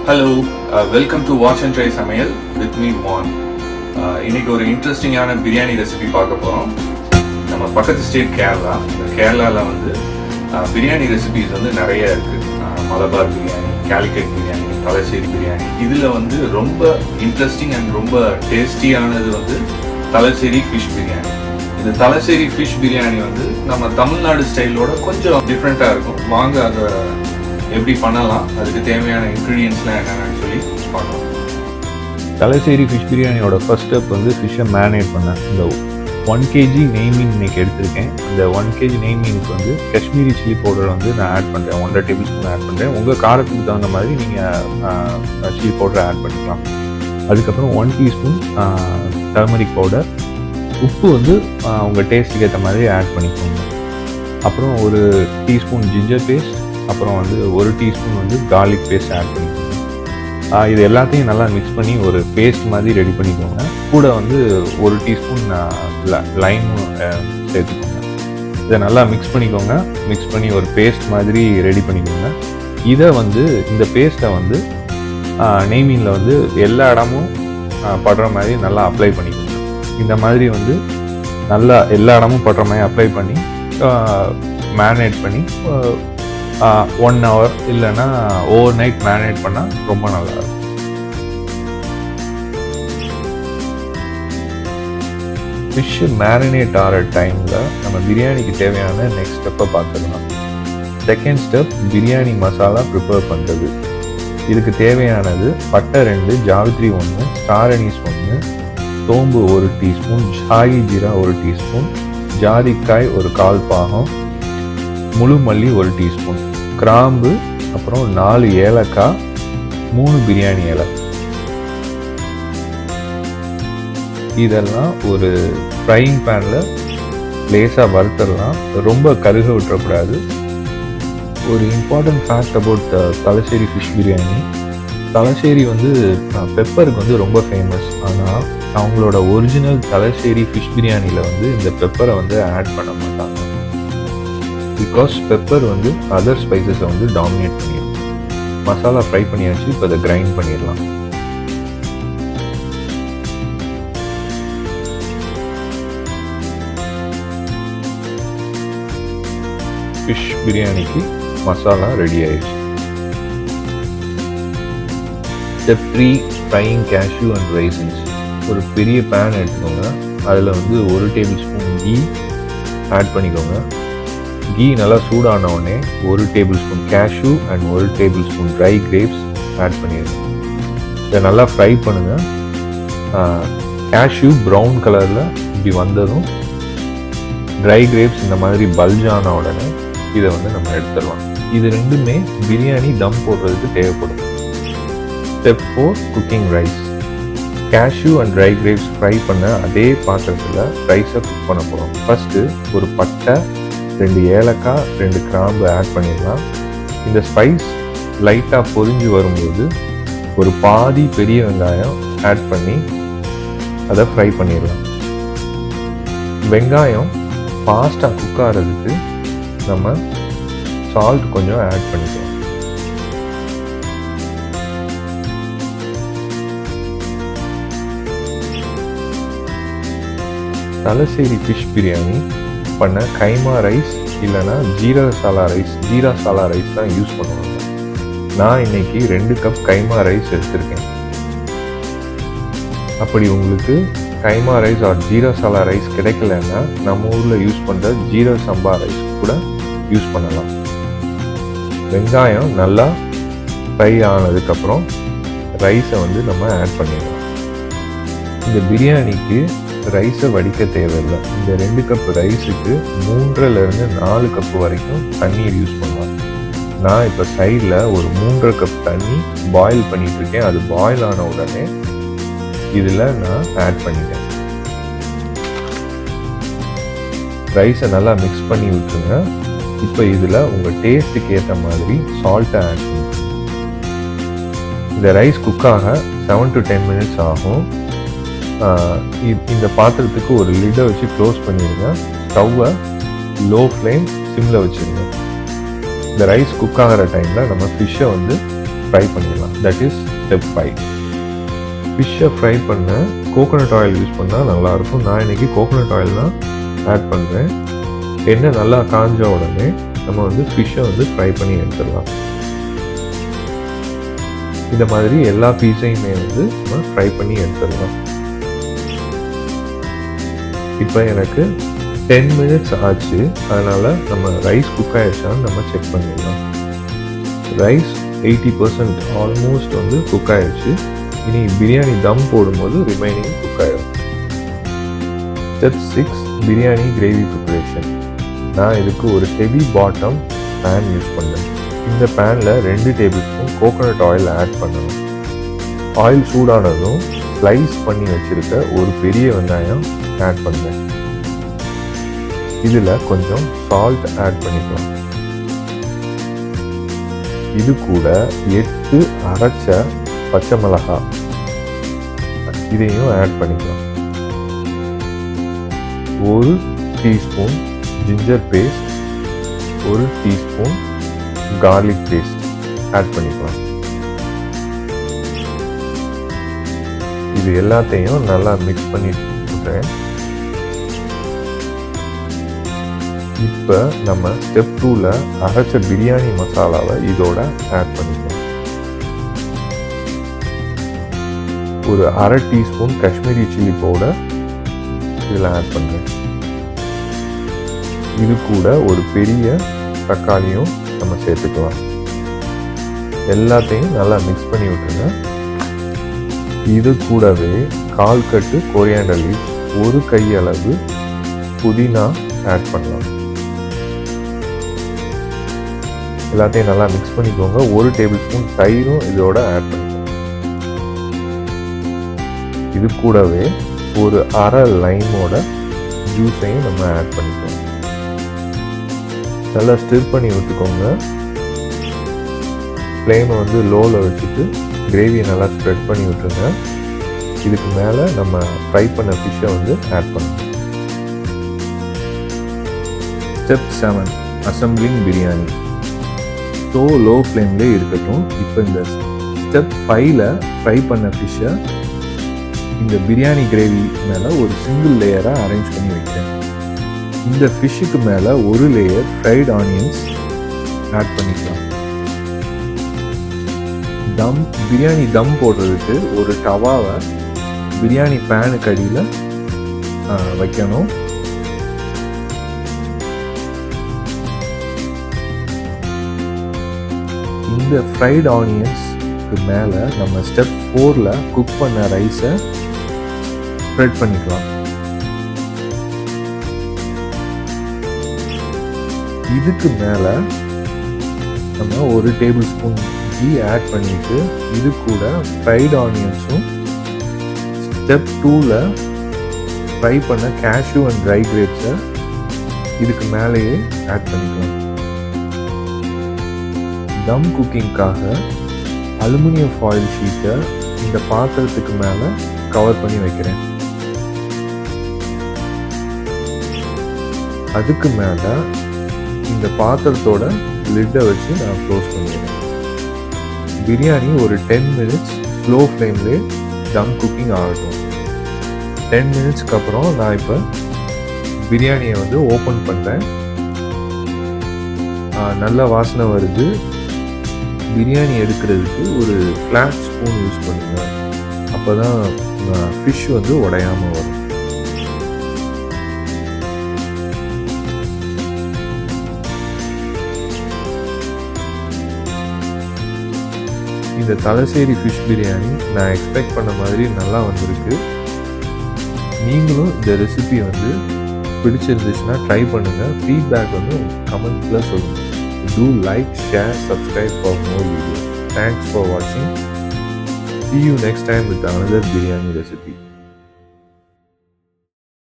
Hello, welcome to watch and try சமையல் with me மான். இன்னைக்கு ஒரு இன்ட்ரெஸ்டிங்கான பிரியாணி ரெசிபி பார்க்க போகிறோம். நம்ம பக்கத்து ஸ்டேட் கேரளா. இந்த கேரளாவில் வந்து பிரியாணி ரெசிபிஸ் வந்து நிறைய இருக்குது. மலபார் பிரியாணி, கேலிக்கட் பிரியாணி, தலச்சேரி பிரியாணி. இதில் வந்து ரொம்ப இன்ட்ரெஸ்டிங் அண்ட் ரொம்ப டேஸ்டியானது வந்து தலச்சேரி ஃபிஷ் பிரியாணி. இந்த தலச்சேரி ஃபிஷ் பிரியாணி வந்து நம்ம தமிழ்நாடு ஸ்டைலோட கொஞ்சம் டிஃப்ரெண்ட்டாக இருக்கும். வாங்க அதை எப்படி பண்ணலாம், அதுக்கு தேவையான இன்க்ரீடியன்ட்ஸ்லாம் என்னென்னு சொல்லி பார்க்கலாம். தலச்சேரி ஃபிஷ் பிரியாணியோட ஃபர்ஸ்ட் ஸ்டெப் வந்து ஃபிஷ்ஷை மேரினேட் பண்ணேன். இந்த 1 kg நெய் மீன் இன்னைக்கு எடுத்திருக்கேன். இந்த 1 kg நெய் மீனுக்கு வந்து காஷ்மீரி சில்லி பவுடர் வந்து நான் ஆட் பண்ணுறேன். 1.5 டேபிள் ஸ்பூன் ஆட் பண்ணுறேன். உங்கள் காரத்துக்கு தகுந்த மாதிரி நீங்கள் சில்லி பவுடரை ஆட் பண்ணிக்கலாம். அதுக்கப்புறம் 1 டீஸ்பூன் டர்மரிக் பவுடர், உப்பு வந்து உங்கள் டேஸ்ட்டுக்கு ஏற்ற மாதிரி ஆட் பண்ணிக்கோங்க. அப்புறம் ஒரு டீஸ்பூன் ஜிஞ்சர் பேஸ்ட், அப்புறம் வந்து 1 டீஸ்பூன் வந்து கார்லிக் பேஸ்ட் ஆட் பண்ணிக்கோங்க. இது எல்லாத்தையும் நல்லா மிக்ஸ் பண்ணி ஒரு பேஸ்ட் மாதிரி ரெடி பண்ணிக்கோங்க. கூட வந்து 1 டீஸ்பூன் லைம் சேர்த்துக்கோங்க. இதை நல்லா மிக்ஸ் பண்ணிக்கோங்க. மிக்ஸ் பண்ணி ஒரு பேஸ்ட் மாதிரி ரெடி பண்ணிக்கோங்க. இதை வந்து இந்த பேஸ்ட்டை வந்து நெய் மீனில் வந்து எல்லா இடமும் படுற மாதிரி நல்லா அப்ளை பண்ணிக்கோங்க. இந்த மாதிரி வந்து நல்லா எல்லா இடமும் படுற மாதிரி அப்ளை பண்ணி மேரினேட் பண்ணி 1 hour இல்லைன்னா ஓவர் நைட் மேரினேட் பண்ணால் ரொம்ப நல்லாயிருக்கும். ஃபிஷ்ஷு மேரினேட் ஆகிற டைமில் நம்ம பிரியாணிக்கு தேவையான நெக்ஸ்ட் ஸ்டெப்பை பார்த்துக்கலாம். Second step biryani masala prepare பண்ணுறது. இதுக்கு தேவையானது பட்டை 2, ஜாவித்ரி 1, ஸ்டார் அனீஸ் 1, சோம்பு 1 டீஸ்பூன், ஷாஹி ஜீரா 1 டீஸ்பூன், ஜாதிக்காய் 1/4 பாகம், முழு மல்லி 1 டீஸ்பூன், கிராம்பு, அப்புறம் 4 ஏலக்காய், 3 பிரியாணி இலை. இதெல்லாம் ஒரு ஃப்ரையிங் பேனில் லேசாக வறுத்துடலாம். ரொம்ப கருக விட்டுறக்கூடாது. ஒரு important fact about Thalassery fish biryani, Thalassery வந்து பெப்பருக்கு வந்து ரொம்ப ஃபேமஸ். ஆனால் அவங்களோட ஒரிஜினல் தலச்சேரி ஃபிஷ் பிரியாணியில் வந்து இந்த பெப்பரை வந்து ஆட் பண்ண மாட்டாங்க. பிகாஸ் பெப்பர் வந்து அதர் ஸ்பைசஸை வந்து டாமினேட் பண்ணிடும். மசாலா ஃப்ரை பண்ணியாச்சு, இப்போ அதை கிரைண்ட் பண்ணிடலாம். ஃபிஷ் பிரியாணிக்கு மசாலா ரெடி ஆயிடுச்சு. Step 3 frying cashew and raisins. ஒரு பெரிய பேன் எடுத்துக்கோங்க. அதில் வந்து 1 டேபிள் ஸ்பூன் கீ ஆட் பண்ணிக்கோங்க. கீ நல்லா சூடான உடனே 1 tablespoon cashew and 1 tablespoon dry grapes add பண்ணிடுங்க. இதை நல்லா ஃப்ரை பண்ணுங்கள். கேஷ்யூ ப்ரௌன் கலரில் இப்படி வந்ததும் ட்ரை கிரேப்ஸ் இந்த மாதிரி பல்ஜான உடனே இதை வந்து நம்ம எடுத்துடலாம். இது ரெண்டுமே பிரியாணி தம் போடுறதுக்கு தேவைப்படும். Step 4 cooking rice. Cashew and try grapes fry பண்ண அதே பாத்திரத்தில் ரைஸை குக் பண்ண போகிறோம். ஃபஸ்ட்டு ஒரு பட்டை, 2 ஏலக்காய், 2 கிராம்பு ஆட் பண்ணிடலாம். இந்த ஸ்பைஸ் லைட்டாக பொரிஞ்சு வரும்போது ஒரு பாதி பெரிய வெங்காயம் ஆட் பண்ணி அதை ஃப்ரை பண்ணிடலாம். வெங்காயம் ஃபாஸ்ட்டாக குக் ஆகிறதுக்கு நம்ம சால்ட் கொஞ்சம் ஆட் பண்ணிக்கலாம். தலச்சேரி ஃபிஷ் பிரியாணி பண்ண கைமா ரைஸ் இல்லைன்னா ஜீரா சாலா ரைஸ் தான் யூஸ் பண்ணுவாங்க. நான் இன்னைக்கு 2 கப் கைமா ரைஸ் எடுத்திருக்கேன். அப்படி உங்களுக்கு கைமா ரைஸ் ஆர் ஜீரா சாலா ரைஸ் கிடைக்கலன்னா நம்ம ஊரில் யூஸ் பண்ணுற ஜீரா சம்பா ரைஸ் கூட யூஸ் பண்ணலாம். வெங்காயம் நல்லா ஃப்ரை ஆனதுக்கப்புறம் ரைஸை வந்து நம்ம ஆட் பண்ணிடலாம். இந்த பிரியாணிக்கு ரைஸை வடிக்க தேவையில்லை. இந்த 2 கப் ரைஸுக்கு 3லேருந்து 4 கப் வரைக்கும் தண்ணீர் யூஸ் பண்ணலாம். நான் இப்போ சைடில் ஒரு 3.5 கப் தண்ணி பாயில் பண்ணிட்டு இருக்கேன். அது பாயில் ஆன உடனே இதில் நான் ஆட் பண்ணிட்டேன். ரைஸை நல்லா மிக்ஸ் பண்ணி விட்டுருங்க. இப்போ இதில் உங்கள் டேஸ்ட்டுக்கு ஏற்ற மாதிரி சால்ட்டை ஆட் பண்ணிக்கோங்க. இந்த ரைஸ் குக் ஆக 7 to 10 minutes ஆகும். இந்த பாத்திரத்துக்கு ஒரு லிட்டை வச்சு க்ளோஸ் பண்ணிடுங்க. ஸ்டவ்வை லோ ஃப்ளேம் சிம்மில் வச்சுருங்க. இந்த ரைஸ் குக் ஆகிற டைமில் நம்ம ஃபிஷ்ஷை வந்து ஃப்ரை பண்ணிடலாம். That is step 5. ஃபிஷ்ஷை ஃப்ரை பண்ண கோகோனட் ஆயில் யூஸ் பண்ணால் நல்லாயிருக்கும். நான் இன்றைக்கி கோகோனட் ஆயில் தான் ஆட் பண்ணுறேன். எண்ணெய் நல்லா காஞ்ச உடனே நம்ம வந்து ஃபிஷ்ஷை வந்து ஃப்ரை பண்ணி எடுத்துடலாம். இந்த மாதிரி எல்லா பீஸையுமே வந்து நம்ம ஃப்ரை பண்ணி எடுத்துடலாம். இப்போ எனக்கு 10 மினிட்ஸ் ஆச்சு. அதனால் நம்ம ரைஸ் குக் ஆகிடுச்சான்னு நம்ம செக் பண்ணிடலாம். ரைஸ் 80% ஆல்மோஸ்ட் வந்து குக் ஆகிடுச்சு. இனி பிரியாணி தம் போடும்போது ரிமைனிங் குக் ஆகிடும். Step 6 biryani gravy preparation. நான் இதுக்கு ஒரு ஹெவி பாட்டம் பேன் யூஸ் பண்ணேன். இந்த பேனில் 2 tablespoon coconut oil add பண்ணணும். ஆயில் சூடானதும் ஸ்லைஸ் பண்ணி வச்சுருக்க ஒரு பெரிய வெங்காயம் ஆட் பண்ணுறேன். இதில் கொஞ்சம் சால்ட் ஆட் பண்ணிக்கலாம். இது கூட 8 அரைச்ச பச்சை மிளகாய் இதையும் ஆட் பண்ணிக்கலாம். 1 teaspoon ginger paste, 1 teaspoon garlic paste add பண்ணிக்கலாம். இது எல்லாத்தையும் நல்லா மிக்ஸ் பண்ணி விட்டுறேன். இப்போ நம்ம ஸ்டெப் 2ல அரைச்ச பிரியாணி மசாலாவை இதோட ஆட் பண்ணிக்கலாம். ஒரு 1/2 டீஸ்பூன் காஷ்மீரி சில்லி பவுடர் இதில் ஆட் பண்ணுறேன். இது கூட ஒரு பெரிய தக்காளியும் நம்ம சேர்த்துக்கலாம். எல்லாத்தையும் நல்லா மிக்ஸ் பண்ணி விட்டுருங்க. இது கூடவே 1/4 கட்டு கொரியாண்டர் லீவ்ஸ், 1 கையளவு புதினா ஆட் பண்ணலாம். எல்லாத்தையும் நல்லா மிக்ஸ் பண்ணிக்கோங்க. 1 டேபிள் ஸ்பூன் தயிரும் இதோட ஆட் பண்ணிக்கோங்க. இது கூடவே ஒரு 1/2 லைமோட ஜூஸையும் நம்ம ஆட் பண்ணிக்கலாம். நல்லா ஸ்டிர் பண்ணி விட்டுக்கோங்க. ஃப்ளேமை வந்து லோவில் வச்சுட்டு கிரேவியை நல்லா ஸ்ப்ரெட் பண்ணி விட்டுருங்க. இதுக்கு மேலே நம்ம ஃப்ரை பண்ண ஃபிஷ்ஷை வந்து ஆட் பண்ணணும். Step 7 assembling biryani. லோ ஃப்ளேம்லேயே இருக்கட்டும். இப்போ இந்த ஸ்டெப் 5ல் ஃப்ரை பண்ண ஃபிஷ்ஷை இந்த பிரியாணி கிரேவி மேலே ஒரு சிங்கிள் லேயராக அரேஞ்ச் பண்ணி வைக்கிறேன். இந்த ஃபிஷ்ஷுக்கு மேலே ஒரு லேயர் ஃப்ரைட் ஆனியன்ஸ் ஆட் பண்ணிக்கலாம். பிரியாணி தம் போடுறதுக்கு ஒரு டவாவை பிரியாணி பேனுக்கு அடியில் வைக்கணும். இந்த ஃப்ரைட் ஆனியன்ஸ்க்கு மேலே நம்ம ஸ்டெப் 4ல் குக் பண்ண ரைஸை ஸ்ப்ரெட் பண்ணிக்கலாம். இதுக்கு மேலே நம்ம ஒரு டேபிள் ஸ்பூன் கீ ஆட் பண்ணிட்டு இது கூட ஃப்ரைட் ஆனியன்ஸும் ஸ்டெப் 2ல் ஃப்ரை பண்ண கேஷ்யூ அண்ட் ட்ரை கிரேப்ஸை இதுக்கு மேலேயே ஆட் பண்ணிக்கலாம். தம் குக்கிங்காக அலுமினியம் ஃபாயில் ஷீட்டை இந்த பாத்திரத்துக்கு மேலே கவர் பண்ணி வைக்கிறேன். அதுக்கு மேலே இந்த பாத்திரத்தோட லிட்டை வச்சு நான் க்ளோஸ் பண்ணிடுறேன். பிரியாணி ஒரு 10 மினிட்ஸ் ஸ்லோ ஃப்ளேம்லேயே தம் குக்கிங் ஆகட்டும். 10 மினிட்ஸ்க்கு அப்புறம் நான் இப்போ பிரியாணியை வந்து ஓப்பன் பண்ணுறேன். நல்ல வாசனை வருது. பிரியாணி எடுக்கிறதுக்கு ஒரு ஃப்ளாட் ஸ்பூன் யூஸ் பண்ணுங்கள். அப்போ தான் ஃபிஷ் வந்து உடையாமல் வரும். இந்த தலசேரி ஃபிஷ் பிரியாணி நான் எக்ஸ்பெக்ட் பண்ண மாதிரி நல்லா வந்திருக்கு. நீங்களும் இந்த ரெசிபி வந்து பிடிச்சிருந்துச்சுன்னா ட்ரை பண்ணுங்கள். ஃபீட்பேக் வந்து கமெண்ட்ஸில் சொல்லுங்கள். Do like, share, subscribe for more videos. Thanks for watching. See you next time with another biryani recipe.